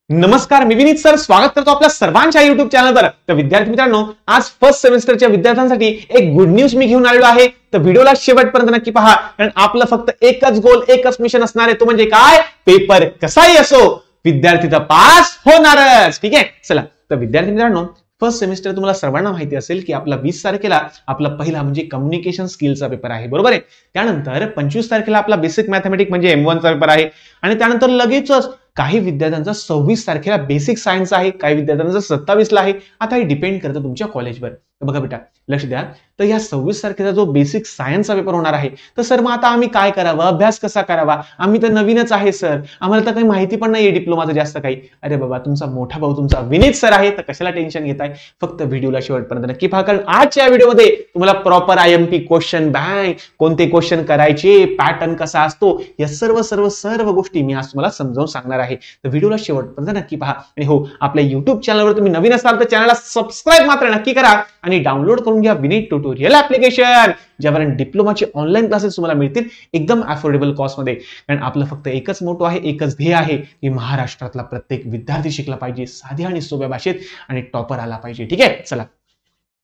नमस्कार, मी विनीत सर स्वागत करतो आपल्या सर्वांच्या युट्यूब चॅनलवर। तर विद्यार्थी मित्रांनो, आज फर्स्ट सेमेस्टरच्या विद्यार्थ्यांसाठी एक गुड न्यूज मी घेऊन आलेलो आहे। तर व्हिडिओला शेवटपर्यंत नक्की पहा, कारण आपलं फक्त एकच गोल, एकच मिशन असणार आहे, तो म्हणजे काय, पेपर कसाही असो विद्यार्थी तर पास होणारच। ठीक आहे, चला तर विद्यार्थी मित्रांनो, फर्स्ट सेमिस्टर तुम्हाला सर्वांना माहिती असेल की आपला 20 तारखेला आपला पहिला म्हणजे कम्युनिकेशन स्किलचा पेपर आहे, बरोबर आहे। त्यानंतर 25 तारखेला आपला बेसिक मॅथमॅटिक्स म्हणजे M1 चा पेपर आहे, आणि त्यानंतर लगेचच काही विद्यार्थ्यांचा 26 तारखेला बेसिक सायन्स आहे, काही विद्यार्थ्यांचा 27 ला आहे। आता हे डिपेंड करतं तुमच्या कॉलेजवर। बघा बेटा, लक्ष द्या, तर या 26 तारखेचा जो बेसिक सायन्सचा पेपर होणार आहे, तर सर मग आता आम्ही काय करावं, अभ्यास कसा करावा, आम्ही तर नवीनच आहे सर, आम्हाला तर काही माहिती पण नाहीये डिप्लोमाचं जास्त काही। अरे बाबा, तुमचा मोठा भाऊ तुमचा विनीत सर आहे, तर कशाला टेन्शन घेताय, फक्त व्हिडिओला शेवटपर्यंत नक्की पहा, कारण आजच्या व्हिडिओमध्ये तुम्हाला प्रॉपर IMP क्वेश्चन बँक, कोणते क्वेश्चन करायचे, पॅटर्न कसा असतो, या सर्व गोष्टी मी आज तुम्हाला समजावून सांगणार आहे। तर व्हिडिओला शेवटपर्यंत नक्की पहा, आणि हो, आपल्या युट्यूब चॅनलवर तुम्ही नवीन असाल तर चॅनलला सबस्क्राइब मात्र नक्की करा, आणि डाउनलोड करून घ्या विनीत ट्युटोरियल ऍप्लिकेशन, ज्यावर डिप्लोमाचे ऑनलाईन क्लासेस तुम्हाला मिळतील एकदम अफोर्डेबल कॉस्ट मध्ये। कारण आपलं फक्त एकच मोटो आहे, एकच ध्येय आहे की महाराष्ट्रातला प्रत्येक विद्यार्थी शिकला पाहिजे साध्या आणि सोप्या भाषेत, आणि टॉपर आला पाहिजे। ठीक आहे, चला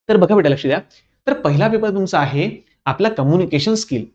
तर बघा बेटा, लक्ष द्या, तर पहिला पेपर तुमचा आहे आपला कम्युनिकेशन स्किल।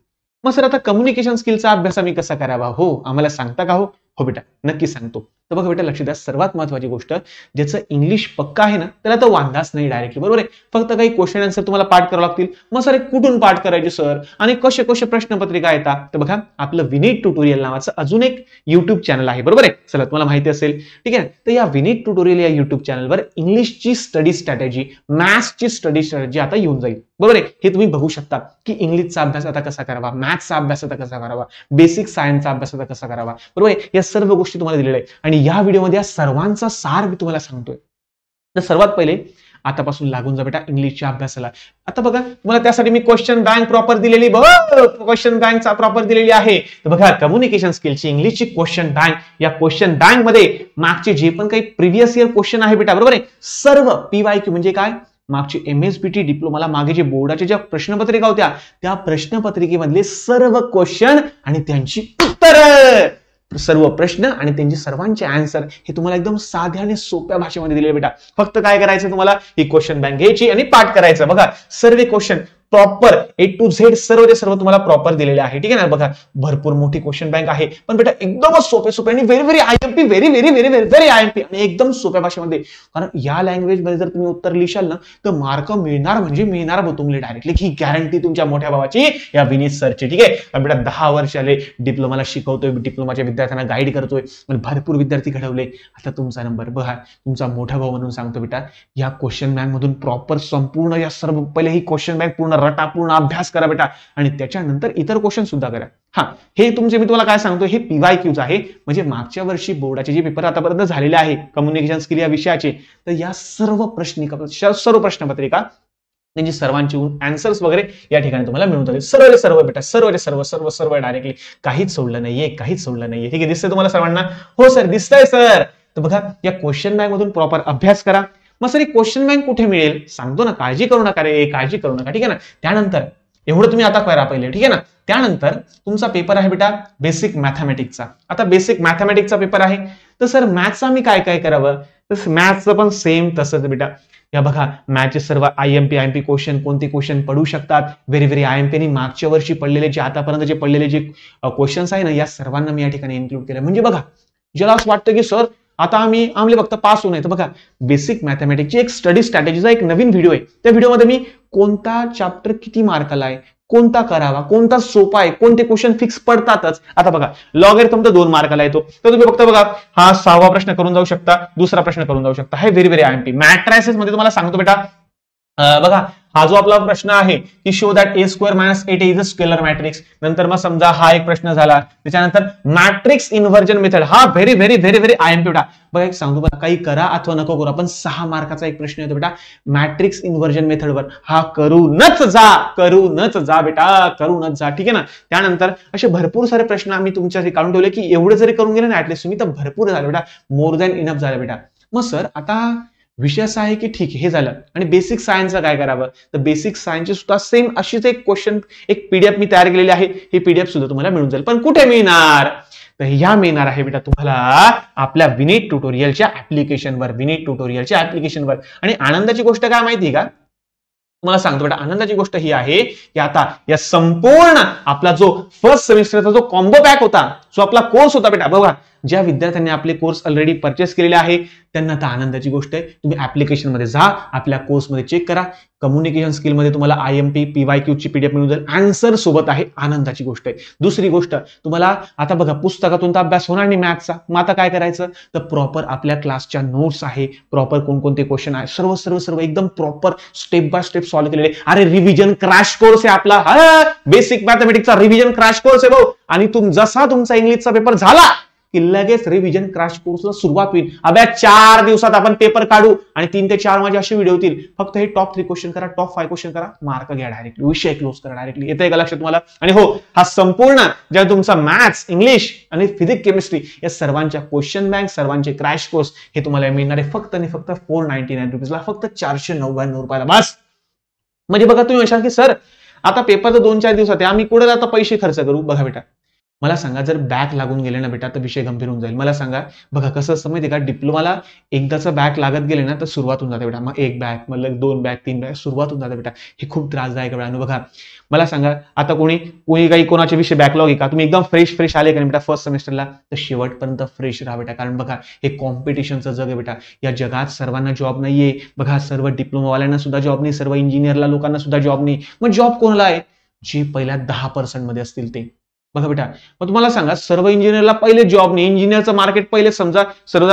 मग सर आता कम्युनिकेशन स्किलचा अभ्यास आम्ही कसा करावा, हो आम्हाला सांगता का? हो बेटा, नक्की सांगतो। तर बघा बेटा, लक्ष द्या, सर्वात महत्त्वाची गोष्ट, ज्याचं इंग्लिश पक्का आहे ना, त्याला तर वांधाच नाही डायरेक्टली, बरोबर आहे। फक्त काही क्वेश्चन आन्सर तुम्हाला पाठ करावं लागतील। मग सर कुठून पाठ करायचे सर, आणि कसे कसे प्रश्नपत्रिका येतात, तर बघा, आपलं विनीत ट्युटोरियल नावाचं अजून एक युट्यूब चॅनल आहे, बरोबर आहे। चला, तुम्हाला माहिती असेल, ठीक आहे। तर या विनीत ट्युटोरियल या युट्यूब चॅनलवर इंग्लिशची स्टडी स्ट्रॅटेजी, मॅथ्सची स्टडी स्ट्रॅटेजी आता येऊन जाईल, बरोबर आहे। हे तुम्ही बघू शकता की इंग्लिशचा अभ्यास आता कसा करावा, मॅथ्सचा अभ्यास आता कसा करावा, बेसिक सायन्सचा अभ्यास आता कसा करावा, बरोबर आहे। या सर्व गोष्टी तुम्हाला दिलेल्या आहेत, आणि या व्हिडिओमध्ये या सर्वांचा सार मी तुम्हाला सांगतोय। तर सर्वात पहिले आतापासून लागून जा बेटा इंग्लिशच्या अभ्यासाला। आता बघा, तुम्हाला त्यासाठी मी क्वेश्चन बँक प्रॉपर दिलेली, क्वेश्चन बँकचा प्रॉपर दिलेली आहे। तर बघा, कम्युनिकेशन स्किलची इंग्लिशची क्वेश्चन बँक, या क्वेश्चन बँक मध्ये मागचे जे पण काही प्रिव्हियस इयर क्वेश्चन आहे बेटा, बरोबर आहे, सर्व PYQ म्हणजे काय, मागची MSBT डिप्लोमाला मागे जे बोर्डाच्या ज्या प्रश्नपत्रिका होत्या, त्या प्रश्नपत्रिकेमधले सर्व क्वेश्चन आणि त्यांची उत्तरं, सर्व प्रश्न आणि त्यांचे सर्वांचे आन्सर हे तुम्हाला एकदम साध्या आणि सोप्या भाषेमध्ये दिले बेटा। फक्त काय करायचं, तुम्हाला ही क्वेश्चन बँक घ्यायची आणि पाठ करायचं। बघा, सर्व question proper A to Z सर्व तुम्हाला प्रॉपर दिलेले आहे, ठीक आहे ना। बघा, भरपूर मोठी क्वेश्चन बँक आहे, पण बेटा एकदमच सोपे आणि व्हेरी IMP, व्हेरी IMP, आणि एकदम सोप्या भाषेमध्ये। कारण या लँग्वेज मध्ये जर तुम्ही उत्तर लिहिशाल ना, तर मार्क मिळणार म्हणजे मिळणार तुम्हाला डायरेक्टली, ही गॅरंटी तुमच्या मोठ्या भावाची या विनीत सरची, ठीक आहे। कारण बेटा 10 वर्ष आले डिप्लोमाला शिकवतोय, डिप्लोमाच्या विद्यार्थ्यांना गाईड करतोय, भरपूर विद्यार्थी घडवले, आता तुमचा नंबर। बघा, तुमचा मोठा भाऊ म्हणून सांगतो बेटा, या क्वेश्चन बँक मधून प्रॉपर संपूर्ण या सर्व पहिले ही क्वेश्चन बँक पूर्ण रटा, पूर्ण अभ्यास करा बेटा, आणि त्याच्यानंतर इतर क्वेश्चन सुद्धा करा। हा, हे तुमचे मी तुम्हाला काय सांगतो, हे PYQच आहे, म्हणजे मागच्या वर्षी बोर्डाचे जे पेपर आतापर्यंत झालेले आहे कम्युनिकेशन स्किल या विषयाचे, तर या सर्व प्रश्नपत्रिका त्यांची सर्वांची आन्सर्स वगैरे या ठिकाणी तुम्हाला मिळून जातील। सर्व बेटा, सर्व डायरेक्टली, काहीच सोडलं नाहीये, ठीक आहे। दिसतंय तुम्हाला सर्वांना? हो सर, दिसतंय सर। तर बघा, या क्वेश्चन बँक मधून प्रॉपर अभ्यास करा। मग सर क्वेश्चन बँक कुठे मिळेल, सांगतो ना, काळजी करू नका रे, काळजी करू नका, ठीक आहे ना। त्यानंतर एवढं तुम्ही आता करा पहिले, ठीक आहे ना। त्यानंतर तुमचा पेपर आहे बेटा बेसिक मॅथमॅटिक्सचा। आता बेसिक मॅथमॅटिक्सचा पेपर आहे, तर सर मॅथ्सचा मी काय काय करावं, तर मॅथ्सचं पण सेम तसंच बेटा। या बघा, मॅथचे सर्व IMP क्वेश्चन, कोणते क्वेश्चन पडू शकतात, व्हेरी IMP, आणि मागच्या वर्षी पडलेले जे आतापर्यंत जे पडलेले जे क्वेश्चन्स आहे ना, या सर्वांना मी या ठिकाणी इन्क्लूड केलं। म्हणजे बघा, ज्याला असं वाटतं की सर आता आम्ही फक्त पास होऊ नये, तर बघा, बेसिक मॅथमॅटिक्सची एक स्टडी स्ट्रॅटेजीचा एक नवीन व्हिडिओ आहे। त्या व्हिडिओमध्ये मी कोणता चॅप्टर किती मार्काला आहे, कोणता करावा, कोणता सोपा आहे, कोणते क्वेश्चन फिक्स पडतातच। आता बघा, लॉगॅरिथम तर 2 मार्काला येतो, तर तुम्ही फक्त बघा, हा 6वा प्रश्न करून जाऊ शकता, दुसरा प्रश्न करून जाऊ शकता, हे व्हेरी IMP। मॅट्रायसेस मध्ये तुम्हाला सांगतो बेटा, बघा, हा जो आपला प्रश्न आहे की show that A² - 8A is a scalar matrix, नंतर मग समजा हा एक प्रश्न झाला, त्याच्यानंतर मॅट्रिक्स इन्व्हर्जन मेथड, हा व्हेरी IMP बेटा। बघा, एक सांगतो बेटा, काही करा अथवा नको करू, पण 6 मार्काचा एक प्रश्न येतो बेटा मॅट्रिक्स इन्व्हर्जन मेथडवर, हा करूनच जा बेटा, करूनच जा, ठीक आहे ना। त्यानंतर असे भरपूर सारे प्रश्न आम्ही तुमच्यासाठी काढून ठेवले की एवढे जरी करून गेले ना ऍटलीस्ट तुम्ही, तर भरपूर झालं बेटा, मोर दॅन इनफ झालं बेटा। मग सर आता विषय असा आहे की ठीक आहे, हे झालं, आणि बेसिक सायन्सचं काय करावं, तर बेसिक सायन्सची सुद्धा सेम अशीच एक क्वेश्चन, एक PDF मी तयार केलेली आहे, ही PDF सुद्धा तुम्हाला मिळून जाईल। पण कुठे मिळणार, तर ह्या मिळणार आहे बेटा तुम्हाला आपल्या विनीत ट्युटोरियलच्या ऍप्लिकेशनवर. आणि आनंदाची गोष्ट काय माहिती का, तुम्हाला सांगतो बेटा, आनंदाची गोष्ट ही आहे की आता या संपूर्ण आपला जो फर्स्ट सेमिस्टरचा जो कॉम्बो पॅक होता, जो आपला कोर्स होता बेटा, बघा ज्या विद्यार्थ्यांनी आपले कोर्स ऑलरेडी परचेस केलेले आहे त्यांना आता आनंदाची गोष्ट आहे, तुम्ही ऍप्लिकेशन मध्ये जा, आपल्या कोर्समध्ये चेक करा, कम्युनिकेशन स्किल मध्ये तुम्हाला IMP PYQ ची PDF मिळून जाईल, आन्सर सोबत आहे, आनंदाची गोष्ट आहे. दुसरी गोष्ट, तुम्हाला आता बघा पुस्तकातून तर अभ्यास होणार नाही मॅथ्सचा, मग आता काय करायचं, तर प्रॉपर आपल्या क्लासच्या नोट्स आहे, प्रॉपर कोणकोणते क्वेश्चन आहे, सर्व एकदम proper step by step solve केलेले. अरे रिव्हिजन क्रॅश कोर्स आहे आपला, बेसिक मॅथमेटिक्सचा रिव्हिजन क्रॅश कोर्स आहे भाऊ. आणि जसा तुमचा इंग्लिशचा पेपर झाला की लगेच रिव्हिजन क्रॅश कोर्सला सुरुवात होईल. अभ्यास 4 दिवसात आपण पेपर काढू आणि 3 ते 4 माझे असे व्हिडिओ होतील, फक्त हे टॉप 3 क्वेश्चन करा, टॉप 5 क्वेश्चन करा, मार्क घ्या डायरेक्टली, विषय क्लोज करा डायरेक्टली. येतंय का लक्षात तुम्हाला? आणि हो, हा संपूर्ण ज्या तुमचा मॅथ्स, इंग्लिश आणि फिजिक्स, केमिस्ट्री या सर्वांच्या क्वेश्चन बँक, सर्वांचे क्रॅश कोर्स हे तुम्हाला मिळणार आहे फक्त आणि फक्त 499 रुपीजला, फक्त 499 रुपयाला बस. म्हणजे बघा तुम्ही म्हणशाल की सर आता पेपर तर 2-4 दिवसात आहे, आम्ही कुठे आता पैसे खर्च करू? बघा बेटा, मला सांगा, जर बॅक लागून गेले ना बेटा तर विषय गंभीर होऊन जाईल. मला सांगा, बघा कसं असतं माहिती का, डिप्लोमाला एकदाचा बॅक लागत गेले ना तर सुरुवात होऊन जाते बेटा, मग 1 बॅक, मग 2 बॅक, 3 बॅक, सुरुवात होऊन जाते बेटा. हे खूप त्रासदायक आहे. बघा मला सांगा, आता कोणी काही कोणाचे विषय बॅकलॉग आहे का, तुम्ही एकदम फ्रेश आले का बेटा फर्स्ट सेमिस्टरला, तर शेवटपर्यंत फ्रेश राहा बेटा. कारण बघा हे कॉम्पिटिशनचं जग आहे बेटा, या जगात सर्वांना जॉब नाहीये. बघा सर्व डिप्लोमावाल्यांना सुद्धा जॉब नाही, सर्व इंजिनियरला लोकांना सुद्धा जॉब नाही. मग जॉब कोणाला आहे? जे पहिल्या 10% मध्ये असतील ते. बघा बेटा, मग तुम्हाला सांगा, सर्व इंजिनियरला पहिले जॉब नाही, इंजिनियरचं मार्केट पहिले समजा सर्व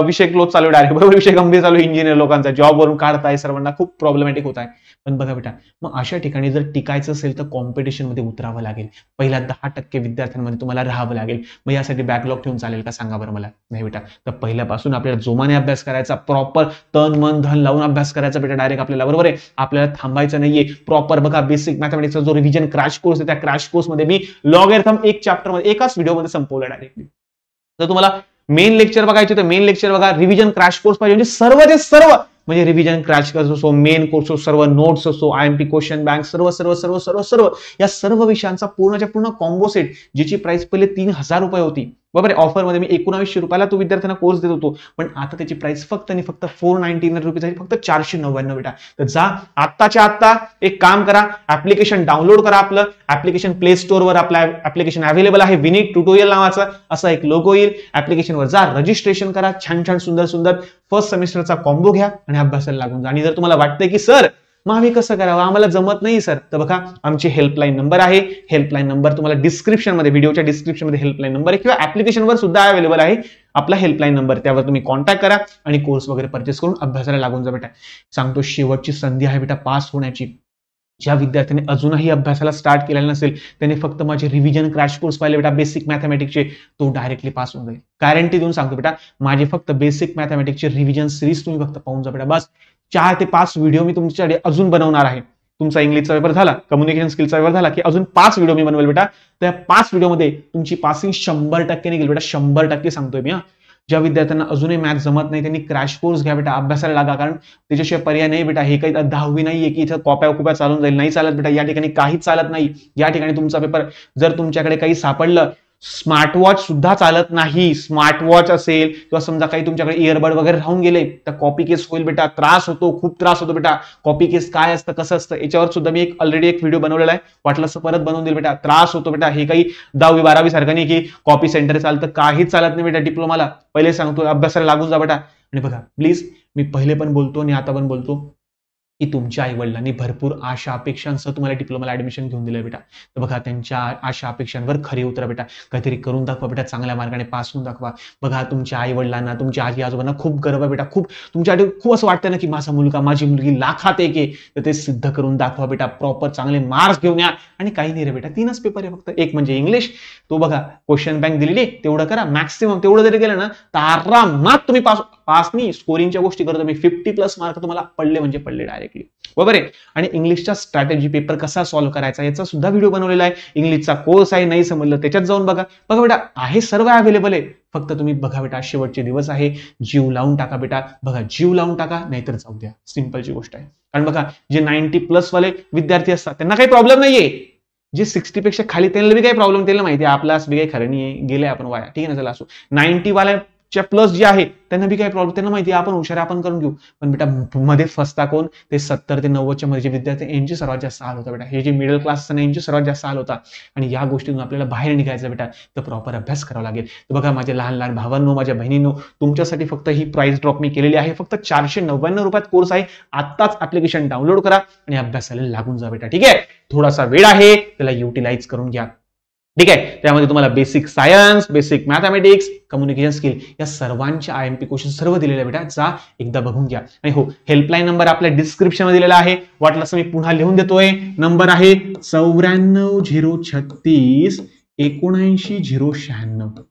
विषय क्लोज चालू आहे डायरेक्ट, बरोबर, विषय गंभीर चालू आहे, इंजिनियर लोकांचा जॉब वरून काढताय, सर्वांना खूप प्रॉब्लेमॅटिक होत आहे. पण बघा बेटा, मग अशा ठिकाणी जर टिकायचं असेल तर कॉम्पिटिशन मध्ये उतरावं लागेल, पहिल्या 10% विद्यार्थ्यांमध्ये तुम्हाला राहावं लागेल. मग यासाठी बॅकलॉग ठेवून चालेल का, सांगा बरं मला? नाही बेटा, तर पहिल्यापासून आपल्याला जोमाने अभ्यास करायचा, प्रॉपर तन मन धन लावून अभ्यास करायचा बेटा डायरेक्ट आपल्याला, बरोबर आहे, आपल्याला थांबायचं नाहीये. प्रॉपर बघा बेसिक मॅथमेटिक्सचा जो रिव्हिजन क्रॅश कोर्स आहे, त्या क्रॅश कोर्समध्ये मी लॉगॅरिथम 1 चॅप्टर मध्ये एकाच व्हिडिओमध्ये संपवलं डायरेक्टली. तर तुम्हाला मेन लेक्चर बघायचे तर मेन लेक्चर बघा, रिव्हिजन क्रॅश कोर्स पाहिजे म्हणजे सर्व म्हणजे रिव्हिजन क्रॅश कोर्स असो, मेन कोर्स असो, सर्व नोट्स असो, IMP क्वेश्चन बँक, सर्व या सर्व विषयांचा पूर्णच्या पूर्ण कॉम्बो सेट, ज्याची प्राइस पहिले 3000 रुपये होती, बरोबर आहे, ऑफर मध्ये मी 1900 रुपयाला तो विद्यार्थ्यांना कोर्स देत होतो, पण आता त्याची प्राइस फक्त आणि फक्त 499 रुपीज आहे, फक्त 499 बेटा. तर जा आत्ताच्या आत्ता एक काम करा, ऍप्लिकेशन डाउनलोड करा, आपलं ऍप्लिकेशन प्ले स्टोअरवर आपलं ऍप्लिकेशन अवेलेबल आहे, विनीत ट्युटोरियल नावाचं असं एक लोगो येईल, ऍप्लिकेशनवर जा, रजिस्ट्रेशन करा, छान सुंदर फर्स्ट सेमिस्टरचा कॉम्बो घ्या आणि अभ्यासाला लागून जा. आणि जर तुम्हाला वाटतंय की सर मग आम्ही कसं करावं, आम्हाला जमत नाही सर, तर बघा आमची हेल्पलाईन नंबर आहे, हेल्पलाईन नंबर तुम्हाला डिस्क्रिप्शन मध्ये, व्हिडिओच्या डिस्क्रिप्शन मध्ये हेल्पलाईन नंबर आहे, किंवा ऍप्लिकेशनवर सुद्धा अवेलेबल आहे आपला हेल्पलाईन नंबर, त्यावर तुम्ही कॉन्टॅक्ट करा आणि कोर्स वगैरे परचेस करून अभ्यासाला लागून जा बेटा. सांगतो शेवटची संधी आहे बेटा पास होण्याची. ज्या विद्यार्थ्यांनी अजूनही अभ्यासाला स्टार्ट केलेला नसेल त्यांनी फक्त माझे रिव्हिजन क्रॅश कोर्स पाहिले बेटा बेसिक मॅथमॅटिक्सचे, तो डायरेक्टली पास होऊन जाईल, गॅरंटी देऊन सांगतो बेटा. माझे फक्त बेसिक मॅथमॅटिक्सचे रिव्हिजन सिरीज तुम्ही फक्त पाहून जा बेटा, बस 4 ते 5 व्हिडिओ मी तुमच्याकडे अजून बनवणार आहे. तुमचा इंग्लिशचा पेपर झाला, कम्युनिकेशन स्किलचा पेपर झाला की अजून 5 व्हिडिओ मी बनवेल बेटा. त्या 5 व्हिडिओमध्ये तुमची पासिंग 100% निघेल बेटा, 100% सांगतोय मी. ज्या विद्यार्थ्यांना अजूनही मॅथ जमत नाही त्यांनी क्रॅश कोर्स घ्या बेटा, अभ्यासाला लागा, कारण त्याच्याशिवाय पर्याय नाही बेटा. हे काही 10वी नाहीये की इथं कॉप्या चालून जाईल, नाही चालत बेटा, या ठिकाणी काहीच चालत नाही. या ठिकाणी तुमचा पेपर जर तुमच्याकडे काही सापडलं, स्मार्ट वॉच सुद्धा चालत नाही, स्मार्ट वॉच असेल किंवा समजा काही तुमच्याकडे इयरबड वगैरे राहून गेले तर कॉपी केस होईल बेटा, त्रास होतो, खूप त्रास होतो बेटा. कॉपी केस काय असतं, कसं असतं, याच्यावर सुद्धा मी ऑलरेडी एक व्हिडिओ बनवलेला आहे, वाटलं असं परत बनवून देईल बेटा. त्रास होतो बेटा, हे काही 10वी 12वी सारखं नाही की कॉपी सेंटर चालतं, काहीच चालत नाही बेटा डिप्लोमाला. पहिले सांगतो अभ्यासाला लागून जा बेटा. आणि बघा प्लीज, मी पहिले पण बोलतो आणि आता पण बोलतो की तुमच्या आई वडिलांनी भरपूर आशा अपेक्षांसह तुम्हाला डिप्लोमाला ऍडमिशन घेऊन दिलं बेटा. तर बघा त्यांच्या आशा अपेक्षांवर खरी उतरा बेटा, काहीतरी करून दाखवा बेटा, चांगल्या मार्गाने पास होऊन दाखवा. बघा तुमच्या आई वडिलांना, तुमच्या आजी आजोबांना खूप गर्व बेटा, खूप तुमच्यासाठी खूप असं वाटतं ना की माझा मुलगा माझी मुलगी लाखात एक आहे, तर ते सिद्ध करून दाखवा बेटा. प्रॉपर चांगले मार्क्स घेऊन या. आणि काही नाही रे बेटा, 3च पेपर आहे फक्त. एक म्हणजे इंग्लिश, तो बघा क्वेश्चन बँक दिलेली तेवढं करा, मॅक्सिमम तेवढं जरी केलं ना तर आरामात तुम्ही पास नाही. स्कोरिंगच्या गोष्टी करतो मी, 50+ मार्क तुम्हाला पडले म्हणजे पडले डायरेक्टली, बरोबर आहे. आणि इंग्लिशचा स्ट्रॅटेजी पेपर कसा सॉल्व्ह करायचा याचा सुद्धा व्हिडिओ बनवलेला आहे, इंग्लिशचा कोर्स आहे, नाही समजलं त्याच्यात जाऊन बघा. बघा बेटा आहे, सर्व अवेलेबल आहे, फक्त तुम्ही बघा बेटा. शेवटचे दिवस आहे, जीव लावून टाका बेटा. बघा जीव लावून टाका, नाहीतर जाऊ द्या, सिंपलची गोष्ट आहे. कारण बघा जे 90+ वाले विद्यार्थी असतात त्यांना काही प्रॉब्लेम नाहीये, जे 60 पेक्षा खाली त्यांना बी काही प्रॉब्लेम, त्यांना माहिती आहे आपला बी काही खरं नाही, गेले आपण वाया, ठीक आहे ना. चला असो 90 वाल्याच्या प्लस जे आहे त्यांना बी काही प्रॉब्लेम, त्यांना माहिती आहे आपण हुशार आपण करून घेऊ. पण बेटा मध्ये फसता कोण, ते 70 ते 90च्या मध्ये जे विद्यार्थी यांची सर्वात जास्त हाल होता बेटा. हे जे मिडल क्लास असतात यांची सर्वात जास्त हाल होता. आणि या गोष्टीतून आपल्याला बाहेर निघायचं बेटा, तर प्रॉपर अभ्यास करावा लागेल. तर बघा माझ्या लहान लहान भावांनो, माझ्या बहिणींनो, तुमच्यासाठी फक्त ही प्राइस ड्रॉप मी केलेली आहे. फक्त 499 रुपयात कोर्स आहे. आत्ताच ऍप्लिकेशन डाउनलोड करा आणि अभ्यासाला लागून जा बेटा, ठीक आहे. थोडासा वेळ आहे, त्याला युटिलाइज करून घ्या, ठीक आहे. त्यामध्ये तुम्हाला basic science, basic mathematics, communication skill या सर्वांचे IMP क्वेश्चन सर्व दिलेले आहे बेटा. जा एकदा बघून घ्या. आणि हो, हेल्पलाईन नंबर आपल्या डिस्क्रिप्शन मध्ये दिलेला आहे, वाटलं असं मी पुन्हा लिहून देतोय. नंबर आहे 94 036 79 096.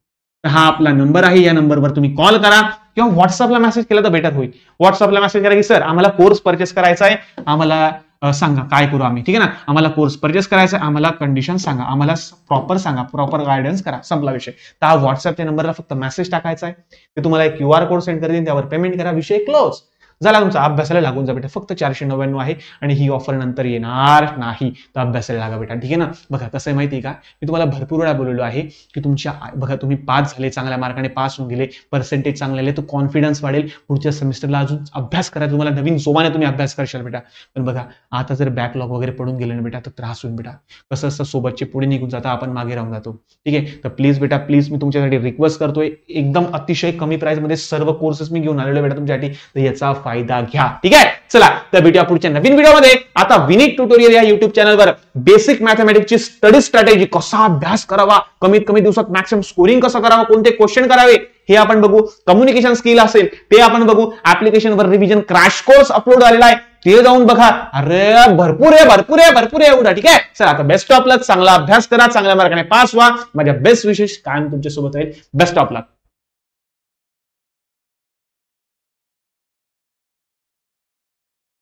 हा आपला नंबर आहे. या नंबरवर तुम्ही कॉल करा किंवा व्हॉट्सअपला मेसेज केला तर बेटर होईल. व्हॉट्सअपला मेसेज करा की सर आम्हाला कोर्स परचेस करायचा आहे, आम्हाला सांगा काय करू आम्ही, ठीक आहे ना. आम्हाला कोर्स परचेस करायचा आहे, आम्हाला कंडिशन सांगा, आम्हाला प्रॉपर सांगा, प्रॉपर गायडन्स करा, संपला विषय. तर हा व्हॉट्सअपच्या नंबरला फक्त मेसेज टाकायचा आहे, ते तुम्हाला एक QR कोड सेंड करतील, त्यावर पेमेंट करा, विषय क्लोज झाला तुमचा. अभ्यासाला लागून जा बेटा. फक्त 499 आहे आणि ही ऑफर नंतर येणार नाही, तर अभ्यासाला लागा बेटा, ठीक आहे ना. बघा कसं आहे माहिती आहे का, मी तुम्हाला भरपूर वेळा बोललेलो आहे की तुमच्या बघा तुम्ही पास झाले, चांगल्या मार्काने पास होऊन गेले, पर्सेंटेज चांगले आले, तो कॉन्फिडन्स वाढेल, पुढच्या सेमिस्टरला अजून अभ्यास करा, तुम्हाला नवीन जोमाने तुम्ही अभ्यास करशाल बेटा. पण बघा आता जर बॅकलॉग वगैरे पडून गेले ना बेटा तर त्रास होईल बेटा. कसं असतं सोबतचे पुढे निघून जाता, आपण मागे राहून जातो, ठीक आहे. तर प्लीज बेटा प्लीज मी तुमच्यासाठी रिक्वेस्ट करतोय, एकदम अतिशय कमी प्राइस मध्ये सर्व कोर्सेस मी घेऊन आलेलो बेटा तुमच्यासाठी, तर याचा फायदा घ्या, ठीक आहे. चला तर भेटूया पुढच्या नवीन व्हिडिओमध्ये. आता विनीत ट्युटोरियल या युट्यूब चॅनलवर बेसिक मॅथमॅटिक्सची स्टडी स्ट्रॅटेजी, कसा अभ्यास करावा, कमीत कमी दिवसात मॅक्सिमम स्कोरिंग कसं करावं, कोणते क्वेश्चन करावे हे आपण बघू. कम्युनिकेशन स्किल असेल ते आपण बघू. ऍप्लिकेशनवर रिव्हिजन क्रॅश कोर्स अपलोड झालेला आहे, ते जाऊन बघा. अरे भरपूर आहे एवढा, ठीक आहे. चला आता बेस्ट ऑफ लक, चांगला अभ्यास करा, चांगल्या मार्काने पास व्हा. माझ्या बेस्ट विशेष कायम तुमच्या सोबत राहील. Best of luck.